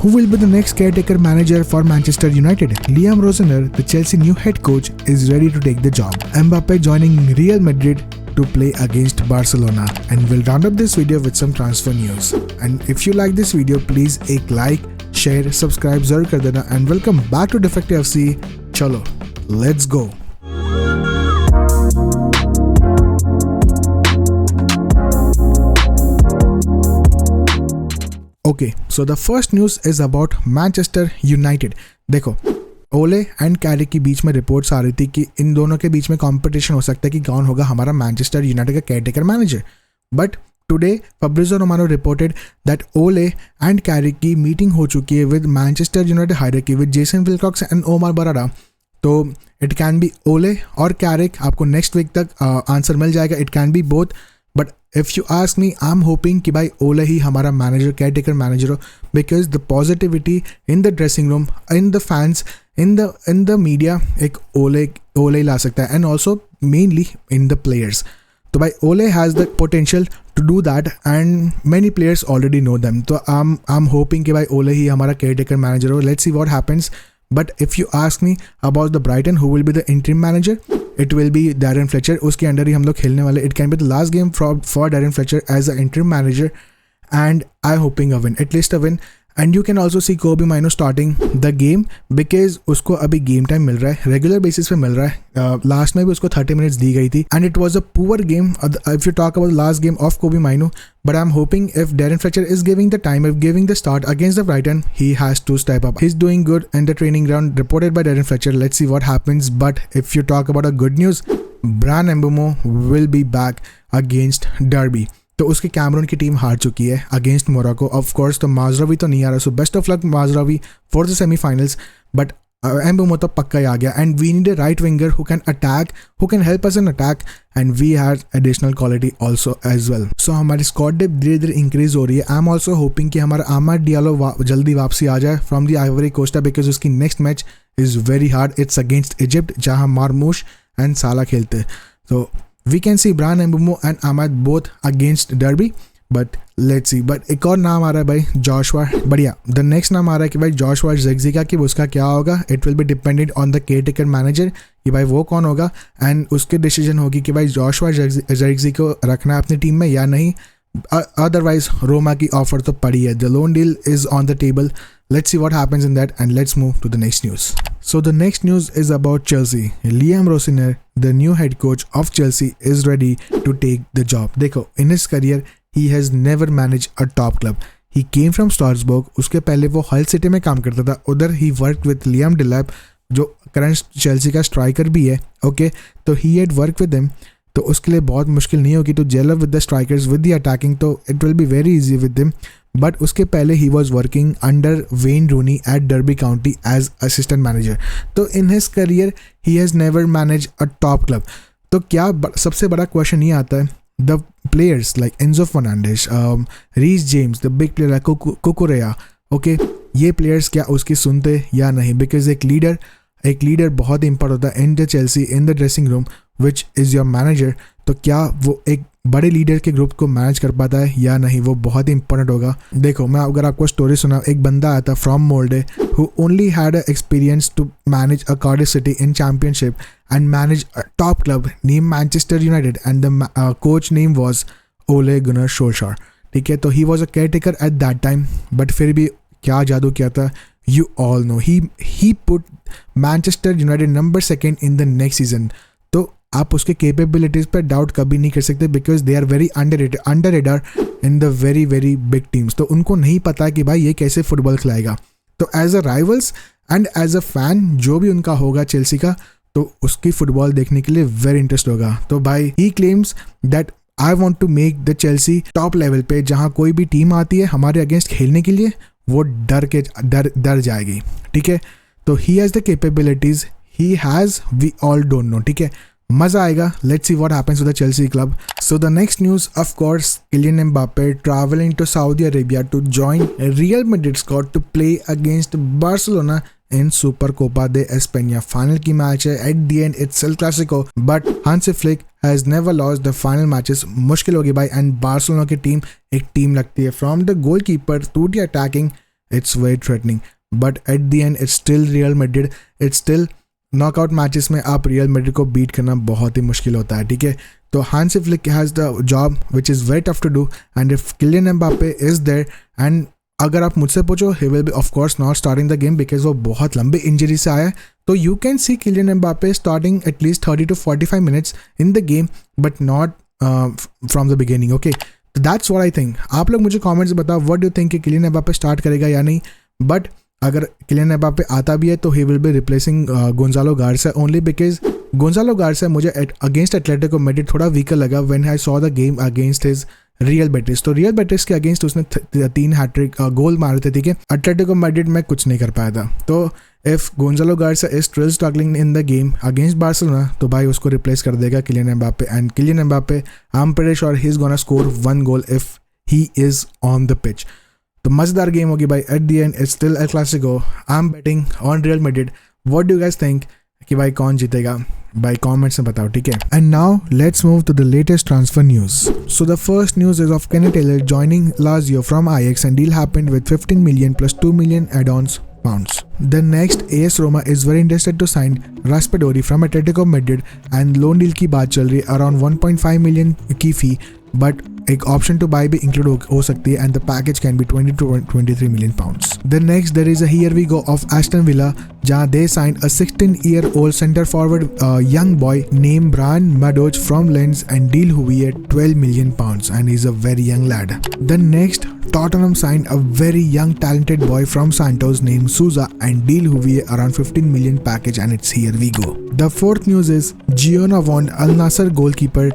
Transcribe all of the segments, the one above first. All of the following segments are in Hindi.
Who will be the next caretaker manager for Manchester United? Liam Rosenior, the Chelsea new head coach, is ready to take the job. Mbappe joining Real Madrid to play against Barcelona. And we'll round up this video with some transfer news. And if you like this video, please एक like, share, subscribe जरूर कर देना. And welcome back to Defective FC. चलो, let's go. Okay, so the first news is about Manchester United. देखो, ओले एंड कैरिक के बीच में रिपोर्ट्स आ रही थी कि इन दोनों के बीच में कंपटीशन हो सकता है कि कौन होगा हमारा मैनचेस्टर यूनाइटेड का caretaker manager. But today Fabrizio Romano reported that Ole and Carrick की मीटिंग हो चुकी है with Manchester United hierarchy with Jason Wilcox and Omar Berrada. तो इट कैन बी ओले और कैरिक. आपको नेक्स्ट वीक तक आंसर मिल जाएगा. It can be both. But if you ask me, I am hoping कि भाई ओले ही हमारा मैनेजर केयरटेकर मैनेजर हो, because the positivity in the dressing room, in the fans, in the media एक ओले ला सकता है. And also mainly in the players. तो भाई Ole has the potential to do that and many players already know them. तो आई एम होपिंग कि भाई ओले ही हमारा केयरटेकर मैनेजर हो. Let's see what happens. But if you ask me about the Brighton, who will be the interim manager, it will be Darren Fletcher. उसके अंडर ही हम लोग खेलने वाले. It can be the last game for Darren Fletcher as the interim manager, and I'm hoping a win, at least a win. And you can also see Kobbie Mainoo starting the game because उसको अभी गेम टाइम मिल रहा है, रेगुलर बेसिस पे मिल रहा है. लास्ट में भी उसको 30 मिनट्स दी गई थी and it was a poor game if you talk about the last game of Kobbie Mainoo. But I'm hoping if Darren Fletcher is giving the time, if giving the start against the Brighton, he has to step up. He's doing good in the training ground, reported by Darren Fletcher. Let's see what happens. But if you talk about a good news, Bryan Mbeumo will be back against Derby. तो उसकी कैमरून की टीम हार चुकी है अगेंस्ट मोरक्को. ऑफ कोर्स तो माजरावी तो नहीं आ रहा. So best of luck Mazraoui for the semifinals. But Mbeumo तो पक्का ही आ गया. And we need a right winger who can attack, who can help us in attack. And we have additional quality also as well. So हमारी स्क्वाड डेप्थ धीरे धीरे इंक्रीज हो रही है. आई एम ऑल्सो होपिंग कि हमारा आमाद डियालो जल्दी वापसी आ जाए from the Ivory Coast, because उसकी next match is very hard. It's against Egypt जहाँ मारमूश एंड साला खेलते हैं. तो we can see Bryan Mbeumo and Amad both against Derby, but let's see. But एक और नाम आ रहा है भाई, Joshua. बढ़िया. The next नाम आ रहा है कि भाई Joshua Zirkzee का, कि उसका क्या होगा. It will be dependent on the caretaker manager कि भाई वो कौन होगा एंड उसके डिसीजन होगी कि भाई Joshua Zirkzee को रखना है अपनी टीम में या नहीं. Otherwise रोमा की ऑफर तो पड़ी है. The loan deal is on the table. Let's see what happens in that and let's move to the next news. So the next news is about Chelsea. Liam Rosenior, the new head coach of Chelsea, is ready to take the job. देखो, in his career, he has never managed a top club. He came from Strasbourg. उसके पहले वो हल सिटी में काम करता था. उधर he worked with Liam Delap, जो करंट चेल्सी का स्ट्राइकर भी है. ओके, तो he had worked with him. तो उसके लिए बहुत मुश्किल नहीं होगी तो gel up with the strikers with the attacking. तो it will be very easy with him. But उसके पहले he was working under Wayne Rooney at Derby County as assistant manager. तो in his career he has never manage a top club. तो क्या सबसे बड़ा क्वेश्चन ये आता है, the players like Enzo Fernandez, Reece James, the big player like Cucurella, okay, ये प्लेयर्स क्या उसकी सुनते या नहीं. बिकॉज एक लीडर बहुत ही इंपॉर्टेंट होता है in the Chelsea, in the dressing room, which is your manager. तो क्या वो एक बड़े लीडर के ग्रुप को मैनेज कर पाता है या नहीं, वो बहुत ही इंपॉर्टेंट होगा. देखो, मैं अगर आपको स्टोरी सुना, एक बंदा आया था from Molde who only had experience to manage a Cardiff City in Championship and manage a top club name Manchester United and the coach name was Ole Gunnar Solskjaer. ठीक है, तो he was a caretaker at that time. But फिर भी क्या जादू किया था, you all know. He put Manchester United number 2 in the next season. तो आप उसके कैपेबिलिटीज़ पर डाउट कभी नहीं कर सकते because they are very underrated in the very very big teams. तो उनको नहीं पता कि भाई ये कैसे फुटबॉल खिलाएगा. तो as a rivals and as a fan जो भी उनका होगा चेल्सी का, तो उसकी फुटबॉल देखने के लिए वेरी इंटरेस्ट होगा. तो भाई he claims that I want to make the Chelsea top level पे, जहाँ कोई भी टीम आती है हमारे अगेंस्ट खेलने के लिए वो डर जाएगी. ठीक है, तो he has the capabilities, he has, we all don't know. ठीक है, मजा आएगा. Let's see what happens with the Chelsea club. So the next news, of course, Kylian Mbappe traveling to Saudi Arabia to join Real Madrid squad to play against Barcelona in Super Copa de España. Final की मैच है. At the end it's El Clasico, but Hansi Flick has never lost the final matches. मुश्किल होगी भाई. एंड बार्सिलोना की टीम एक टीम लगती है, from the goalkeeper to the attacking it's very threatening, but at the end it's still Real Madrid, it's still knockout matches में आप रियल मैड्रिड को बीट करना बहुत ही मुश्किल होता है, ठीक है। तो Hansi Flick has the job which is very tough to do, and if Kylian Mbappe is there, and अगर आप मुझसे पूछो he will be of course not starting the game because वो बहुत लंबी इंजरी से आया है, तो you can see Kylian Mbappe starting at least 30 to 45 minutes in the game, but not from the beginning, okay. तो दैट्स व्हाट आई थिंक। आप लोग मुझे कमेंट्स बताओ व्हाट डू थिंक कि किलियन एम्बापे स्टार्ट करेगा या नहीं, बट अगर किलियन एम्बापे आता भी है तो ही will B replacing Gonzalo Garcia only because Gonzalo Garcia मुझे अगेंस्ट एटलेटिको मैड्रिड थोड़ा वीकर लगा when I saw the game against his real Betis. तो रियल बेटिस के अगेंस्ट उसने 3 हैट्रिक गोल मारे थे, ठीक है। एटलेटिको मैड्रिड में कुछ नहीं कर पाया था। तो if Gonzalo Garcia is still struggling in the game against Barcelona, तो भाई उसको रिप्लेस कर देगा Kylian Mbappe, and Kylian Mbappe I am pretty sure he is gonna score 1 goal if he is on the pitch. तो मजेदार गेम होगी भाई। At the end it's still El Clasico, I am betting on Real Madrid. What do you guys think कि भाई कौन जीतेगा, भाई कमेंट्स में बताओ, ठीक है। And now let's move to the latest transfer news. So the first news is of Kenny Taylor joining Lazio from Ajax, and deal happened with 15 million plus 2 million add-ons pounds. The next, AS Roma is very interested to sign Raspadori from Atletico Madrid, and loan deal की बात चल रही है around 1.5 million की फी, बट एक ऑप्शन टू बाय भी इंक्लूड हो सकती है, and the package can be 20 to 23 million pounds. The next, there is a here we go of Aston Villa, जहाँ they signed a 16-year-old center forward young boy named Brian Madoch from Lens, and deal हुई है 12 million pounds, and he's a very young lad. The next, Tottenham signed a very young talented boy from Santos named Souza, and deal हुई है around 15 million package, and it's here we go. The fourth news is Girona want Al Nassr goalkeeper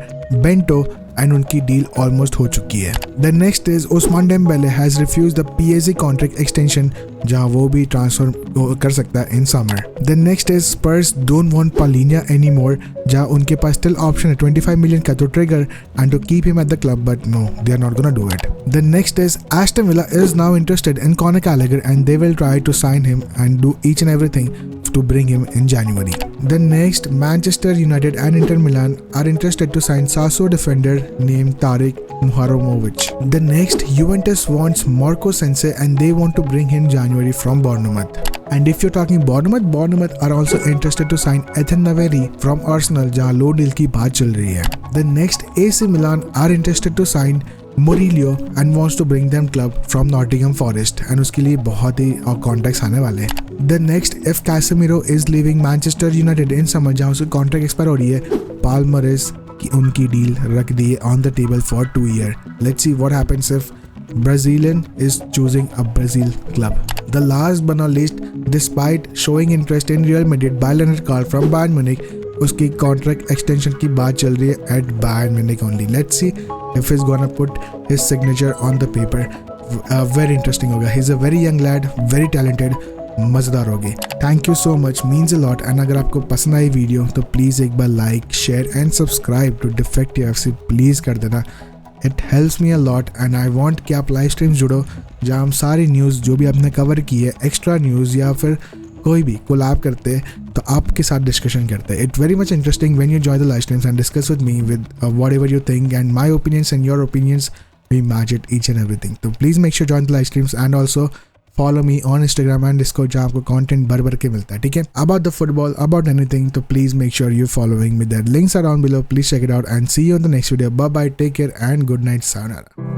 Bento, and उनकी डील ऑलमोस्ट हो चुकी है। The next is Ousmane Dembele has refuse the PSG contract extension, जहां वो भी ट्रांसफर कर सकता है in summer. The next is Spurs don't want Palhinha any more, जहां उनके पास स्टिल ऑप्शन है 25 million का to trigger and to keep him at the club, but no they are not gonna do it. The next is Aston villa is now interested in Conor Gallagher, and they will try to sign him and do each and everything to bring him in January. The next, Manchester United and Inter Milan are interested to sign Sassuolo defender named Tarek Muharamovic. The next, Juventus wants Marco Sense, and they want to bring him January from Bournemouth. And if you're talking Bournemouth are also interested to sign Ethan Naveri from Arsenal, जहाँ low deal की बात चल रही है. The next, AC Milan are interested to sign Murillo and wants to bring them club from Nottingham Forest, and उसके लिए बहुत ही कॉन्ट्रैक्ट्स आने वाले हैं. The next, if Casemiro is leaving Manchester United in summer, जहाँ उसकी कॉन्ट्रैक्ट एक्सपायर हो रही है, Palmeiras की उनकी डील रख दी है on the table for 2 years. Let's see what happens if Brazilian is choosing a Brazil club. The last but not least, despite showing interest in Real Madrid by Leonard Carl from Bayern Munich, उसकी कॉन्ट्रैक्ट एक्सटेंशन की बात चल रही है at Bayern Munich only. Let's see if he's gonna put his signature on the paper. Very interesting होगा. He's a very young lad, very talented. मज़ेदार होगी. Thank you so much, means a lot. And अगर आपको पसंद आई वीडियो तो प्लीज़ एक बार like, share and subscribe to Defective FC please कर देना. It helps me a lot, and I want कि आप लाइव स्ट्रीम जुड़ो, जहाँ हम सारी न्यूज़ जो भी आपने कवर की है, एक्स्ट्रा न्यूज़ या फिर कोई भी कोलैब करते हैं तो आपके साथ डिस्कशन करते हैं. It very much interesting when you join the live streams and discuss with me with whatever you think, and my opinions and your opinions we match it each and everything. तो please make sure join the live streams and also follow me on Instagram and Discord, जहाँ आपको content भर के मिलता है, ठीक है, about the football, about anything. तो please make sure you following me. There links are down below. Please check it out and see you in the next video. Bye bye, take care and good night, sayonara.